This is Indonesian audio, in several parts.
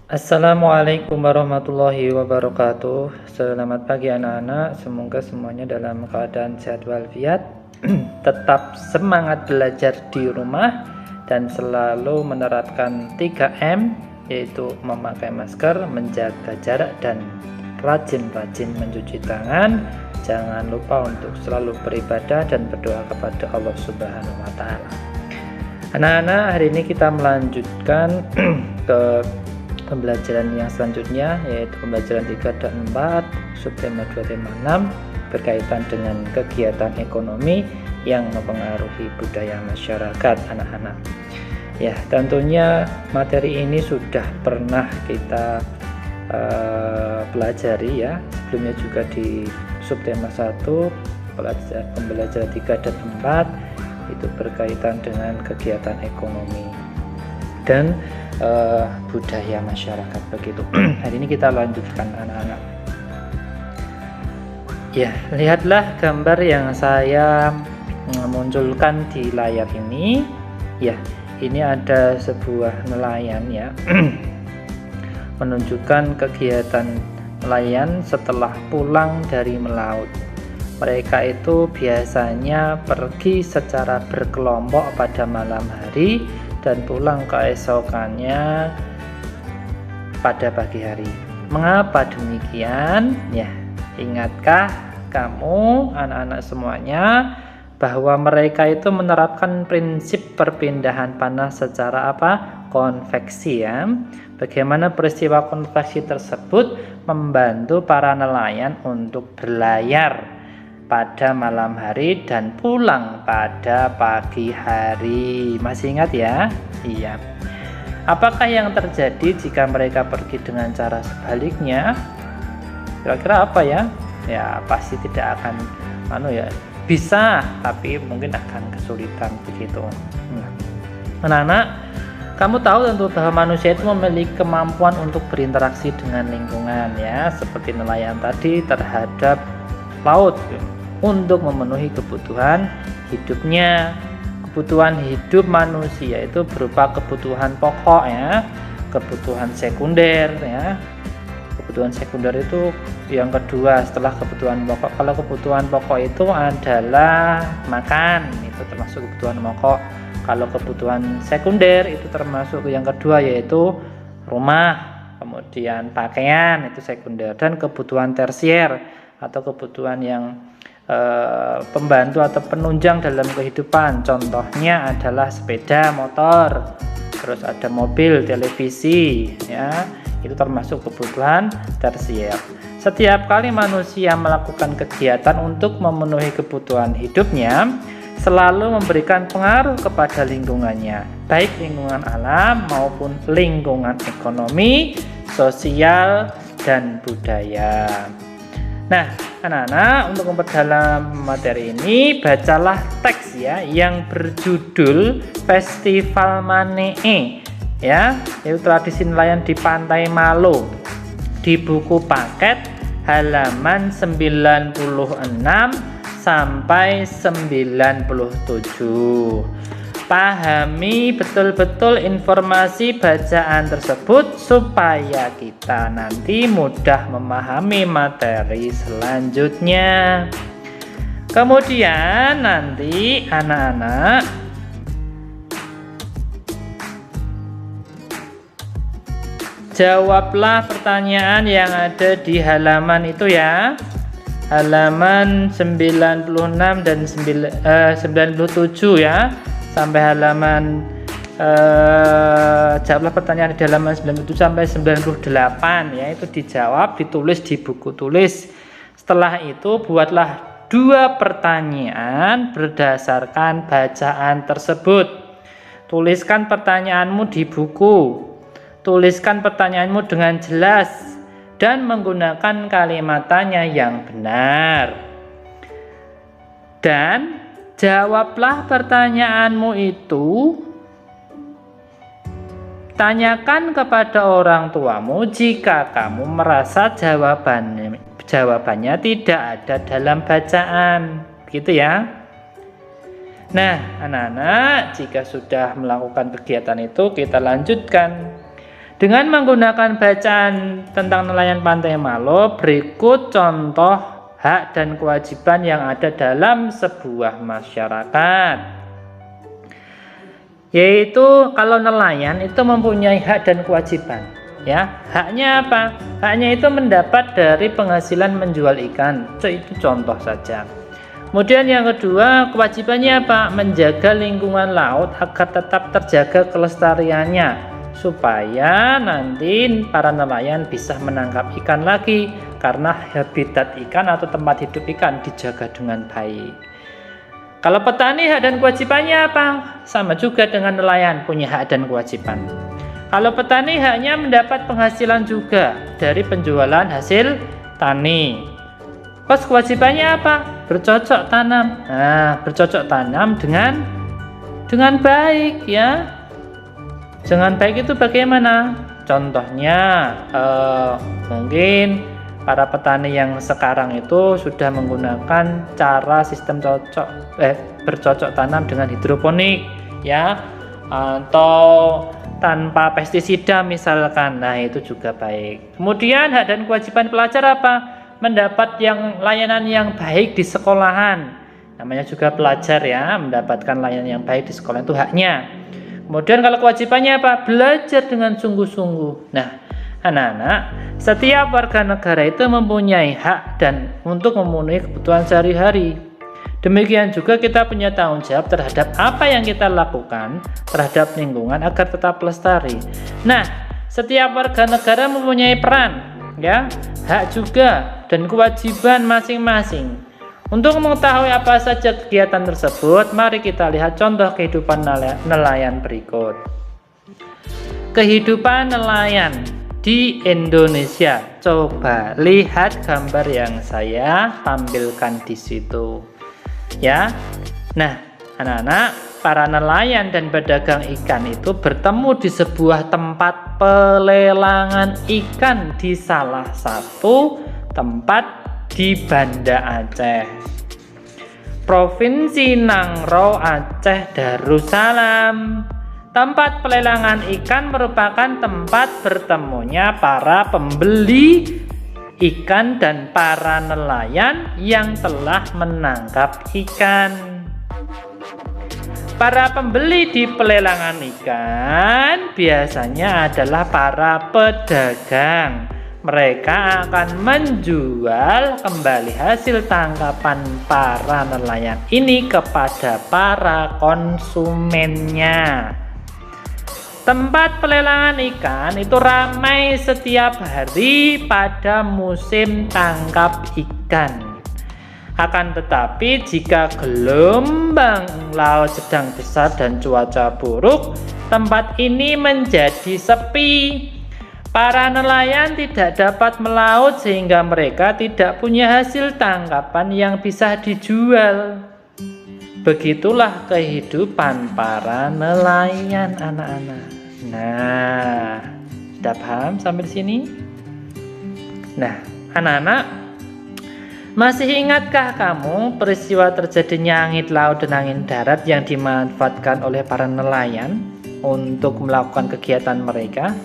Assalamualaikum warahmatullahi wabarakatuh. Selamat pagi anak-anak. Semoga semuanya dalam keadaan sehat walafiat. Tetap semangat belajar di rumah dan selalu menerapkan 3M, yaitu memakai masker, menjaga jarak, dan rajin-rajin mencuci tangan. Jangan lupa untuk selalu beribadah dan berdoa kepada Allah Subhanahu wa taala. Anak-anak, hari ini kita melanjutkan ke pembelajaran yang selanjutnya, yaitu pembelajaran 3 dan 4 subtema 2 tema 6 berkaitan dengan kegiatan ekonomi yang mempengaruhi budaya masyarakat anak-anak. Ya, tentunya materi ini sudah pernah kita pelajari ya sebelumnya juga di subtema 1 pembelajaran 3 dan 4 itu berkaitan dengan kegiatan ekonomi dan budaya masyarakat begitu. Hari ini kita lanjutkan anak-anak. Ya, lihatlah gambar yang saya munculkan di layar ini. Ya, ini ada sebuah nelayan ya. Menunjukkan kegiatan nelayan setelah pulang dari melaut. Mereka itu biasanya pergi secara berkelompok pada malam hari dan pulang keesokannya pada pagi hari. Mengapa demikian? Ya, ingatkah kamu anak-anak semuanya bahwa mereka itu menerapkan prinsip perpindahan panas secara konveksi ya. Bagaimana peristiwa konveksi tersebut membantu para nelayan untuk berlayar pada malam hari dan pulang pada pagi hari. Masih ingat ya? Iya. Apakah yang terjadi jika mereka pergi dengan cara sebaliknya? Kira-kira apa ya? Ya, pasti tidak akan bisa, tapi mungkin akan kesulitan begitu. Anak-anak, kamu tahu tentu bahwa manusia itu memiliki kemampuan untuk berinteraksi dengan lingkungan ya, seperti nelayan tadi terhadap laut untuk memenuhi kebutuhan hidupnya. Kebutuhan hidup manusia itu berupa kebutuhan pokok ya, kebutuhan sekunder ya. Kebutuhan sekunder itu yang kedua setelah kebutuhan pokok. Kalau kebutuhan pokok itu adalah makan, itu termasuk kebutuhan pokok. Kalau kebutuhan sekunder itu termasuk yang kedua, yaitu rumah, kemudian pakaian, itu sekunder. Dan kebutuhan tersier atau kebutuhan yang pembantu atau penunjang dalam kehidupan, contohnya adalah sepeda motor, terus ada mobil, televisi ya, itu termasuk kebutuhan tersier. Setiap kali manusia melakukan kegiatan untuk memenuhi kebutuhan hidupnya, selalu memberikan pengaruh kepada lingkungannya, baik lingkungan alam maupun lingkungan ekonomi, sosial, dan budaya. Nah, anak-anak, untuk memperdalam materi ini, bacalah teks ya yang berjudul Festival Manee ya, itu tradisi nelayan di Pantai Malo, di buku paket halaman 96 sampai 97. Pahami betul-betul informasi bacaan tersebut supaya kita nanti mudah memahami materi selanjutnya. Kemudian nanti anak-anak jawablah pertanyaan yang ada di halaman itu ya. Halaman 96 dan 97 ya. Sampai halaman jawablah pertanyaan di halaman 97 sampai 98 ya, itu dijawab, ditulis di buku tulis. Setelah itu buatlah 2 pertanyaan berdasarkan bacaan tersebut. Tuliskan pertanyaanmu di buku. Tuliskan pertanyaanmu dengan jelas dan menggunakan kalimat tanya yang benar. Dan jawablah pertanyaanmu itu. Tanyakan kepada orang tuamu jika kamu merasa jawabannya tidak ada dalam bacaan. Gitu ya. Nah, anak-anak, jika sudah melakukan kegiatan itu, kita lanjutkan. Dengan menggunakan bacaan tentang nelayan pantai Malo, berikut contoh hak dan kewajiban yang ada dalam sebuah masyarakat. Yaitu kalau nelayan itu mempunyai hak dan kewajiban. Ya, haknya apa? Haknya itu mendapat dari penghasilan menjual ikan. Itu contoh saja. Kemudian yang kedua, kewajibannya apa? Menjaga lingkungan laut agar tetap terjaga kelestariannya, supaya nanti para nelayan bisa menangkap ikan lagi, karena habitat ikan atau tempat hidup ikan dijaga dengan baik. Kalau petani, hak dan kewajibannya apa? Sama juga dengan nelayan, punya hak dan kewajiban. Kalau petani, haknya mendapat penghasilan juga dari penjualan hasil tani. Terus kewajibannya apa? Bercocok tanam. Nah, bercocok tanam dengan baik, ya. Dengan baik itu bagaimana? Contohnya mungkin para petani yang sekarang itu sudah menggunakan cara sistem bercocok tanam dengan hidroponik, ya, atau tanpa pestisida misalkan. Nah, itu juga baik. Kemudian hak dan kewajiban pelajar apa? Mendapat layanan yang baik di sekolahan. Namanya juga pelajar, ya, mendapatkan layanan yang baik di sekolah itu haknya. Kemudian kalau kewajibannya apa? Belajar dengan sungguh-sungguh. Nah, anak-anak, setiap warga negara itu mempunyai hak dan untuk memenuhi kebutuhan sehari-hari. Demikian juga kita punya tanggung jawab terhadap apa yang kita lakukan terhadap lingkungan agar tetap lestari. Nah, setiap warga negara mempunyai peran, ya, hak juga dan kewajiban masing-masing. Untuk mengetahui apa saja kegiatan tersebut, mari kita lihat contoh kehidupan nelayan berikut. Kehidupan nelayan di Indonesia. Coba lihat gambar yang saya tampilkan di situ. Ya. Nah, anak-anak, para nelayan dan pedagang ikan itu bertemu di sebuah tempat pelelangan ikan di salah satu tempat di Banda Aceh, Provinsi Nangro Aceh Darussalam. Tempat pelelangan ikan merupakan tempat bertemunya para pembeli ikan dan para nelayan yang telah menangkap ikan. Para pembeli di pelelangan ikan biasanya adalah para pedagang. Mereka akan menjual kembali hasil tangkapan para nelayan ini kepada para konsumennya. Tempat pelelangan ikan itu ramai setiap hari pada musim tangkap ikan. Akan tetapi jika gelombang laut sedang besar dan cuaca buruk, tempat ini menjadi sepi. Para nelayan tidak dapat melaut sehingga mereka tidak punya hasil tangkapan yang bisa dijual. Begitulah kehidupan para nelayan, anak-anak. Nah, sudah paham sampai sini? Nah, anak-anak, masih ingatkah kamu peristiwa terjadinya angin laut dan angin darat yang dimanfaatkan oleh para nelayan untuk melakukan kegiatan mereka?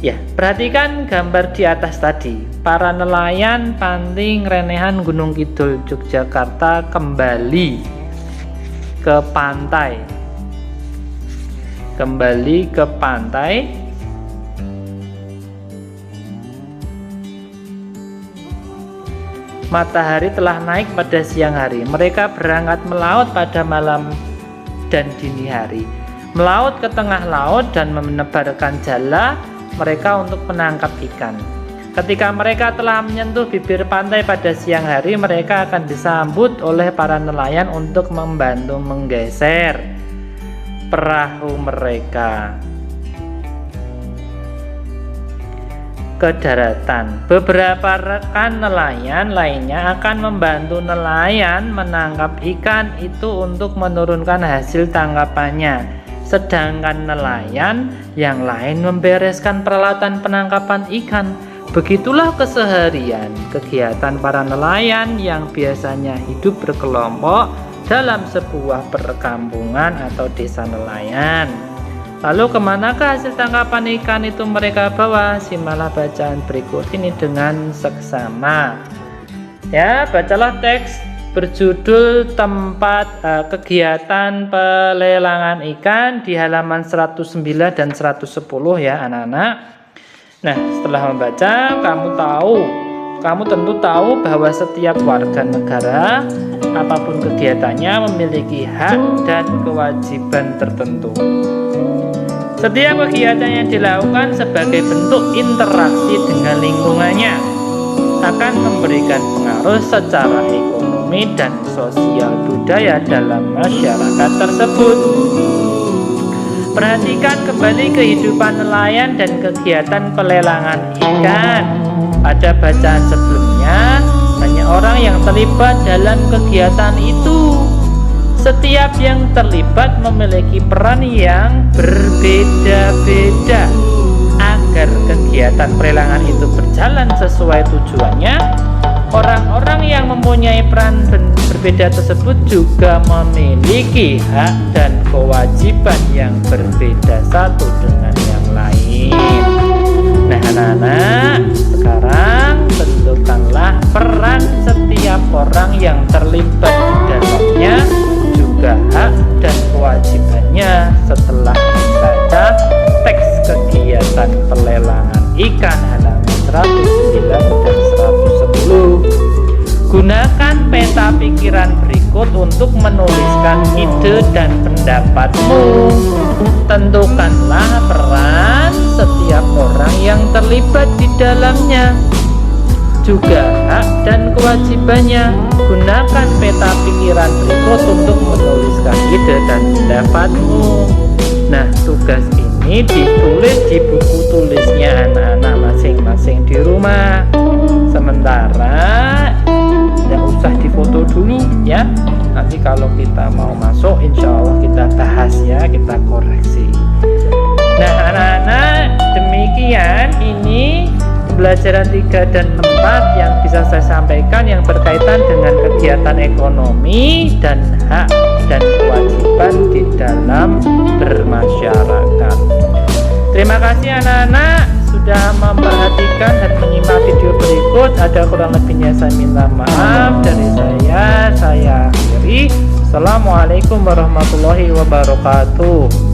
Ya, perhatikan gambar di atas tadi. Para nelayan Panting Renehan Gunung Kidul Yogyakarta kembali ke pantai. Matahari telah naik pada siang hari. Mereka berangkat melaut pada malam dan dini hari. Melaut ke tengah laut dan menebarkan jala mereka untuk menangkap ikan. Ketika mereka telah menyentuh bibir pantai pada siang hari, mereka akan disambut oleh para nelayan untuk membantu menggeser perahu mereka ke daratan. Beberapa rekan nelayan lainnya akan membantu nelayan menangkap ikan itu untuk menurunkan hasil tangkapannya. Sedangkan nelayan yang lain membereskan peralatan penangkapan ikan. Begitulah keseharian kegiatan para nelayan yang biasanya hidup berkelompok dalam sebuah perkampungan atau desa nelayan. Lalu kemanakah hasil tangkapan ikan itu mereka bawa? Simaklah bacaan berikut ini dengan seksama. Ya, bacalah teks berjudul kegiatan pelelangan ikan di halaman 109 dan 110 ya anak-anak. Nah, setelah membaca, kamu tentu tahu bahwa setiap warga negara, apapun kegiatannya, memiliki hak dan kewajiban tertentu. Setiap kegiatan yang dilakukan sebagai bentuk interaksi dengan lingkungannya akan memberikan pengaruh secara ekonomi dan sosial budaya dalam masyarakat tersebut. Perhatikan kembali kehidupan nelayan dan kegiatan pelelangan ikan. Pada bacaan sebelumnya, banyak orang yang terlibat dalam kegiatan itu. Setiap yang terlibat memiliki peran yang berbeda-beda. Agar kegiatan pelelangan itu berjalan sesuai tujuannya, orang-orang yang mempunyai peran berbeda tersebut juga memiliki hak dan kewajiban yang berbeda satu dengan yang lain. Nah anak-anak, sekarang tentukanlah peran setiap orang yang terlibat di dalamnya, juga hak dan kewajibannya setelah membaca teks kegiatan pelelangan ikan halaman 109 dan 110. Gunakan peta pikiran berikut untuk menuliskan ide dan pendapatmu. Tentukanlah peran setiap orang yang terlibat di dalamnya, juga hak dan kewajibannya. Gunakan peta pikiran berikut untuk menuliskan ide dan pendapatmu. Nah, tugas ini ditulis di buku tulisnya anak-anak masing-masing di rumah. Sementara tidak usah difoto dulu ya. Nanti kalau kita mau masuk, insya Allah kita bahas ya, kita koreksi. Nah anak-anak, demikian ini pembelajaran 3 dan 4 yang bisa saya sampaikan yang berkaitan dengan kegiatan ekonomi dan hak dan kewajiban di dalam bermasyarakat. Terima kasih anak-anak sudah memperhatikan dan menyimak video berikut. Ada kurang lebihnya saya minta maaf. Dari saya akhiri. Assalamualaikum warahmatullahi wabarakatuh.